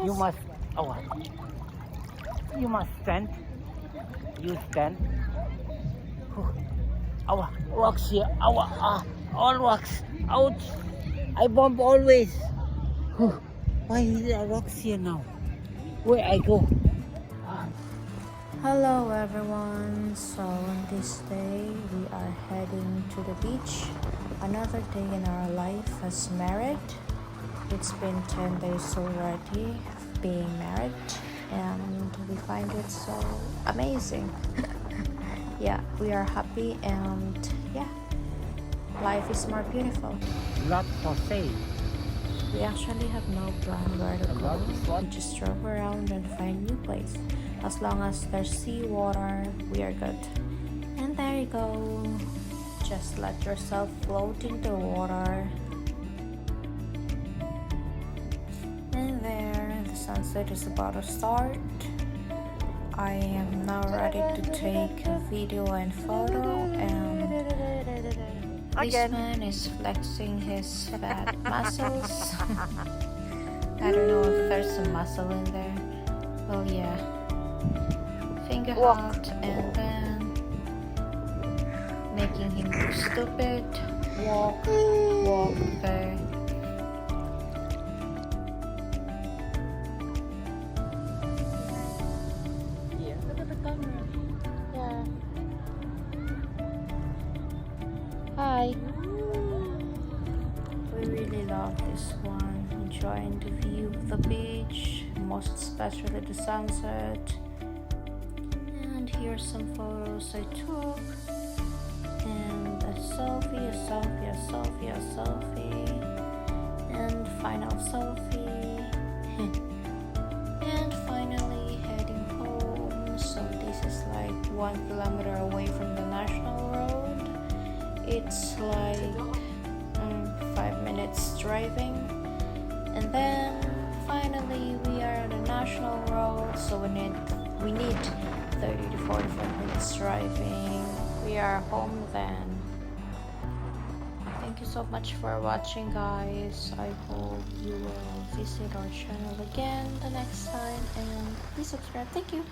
You must, oh, you must stand. You stand. Awa, rocks here. Awa, all rocks. Ouch. I bump always. Why is there rocks here now? Where I go? Hello everyone, so on this day we are heading to the beach. Another day in our life as married. It's been 10 days already of being married and we find it so amazing. Yeah, we are happy and yeah, life is more beautiful. Lot for sale. We actually have no plan where to go. We just drove around and find new place. As long as there's seawater, we are good. And there you go. Just let yourself float in the water. And there, the sunset is about to start. I am now ready to take a video and photo, and this man is flexing his fat muscles. I don't know if there's a muscle in there. Well, yeah. Finger hot and then making him look stupid. Walk there. Yeah, look at the camera. Yeah. Hi. We really love this one. Enjoying the view of the beach, most especially the sunset. And here's some photos I took. And a selfie, a selfie, a selfie, a selfie. And final selfie. And finally heading home. So this is like 1 kilometer away from the national road. It's like 5 minutes driving. And then finally we are on the national road, so we need 30 to 45 minutes driving. We are home then. Thank you so much for watching, guys. I hope you will visit our channel again the next time, and please subscribe. Thank you.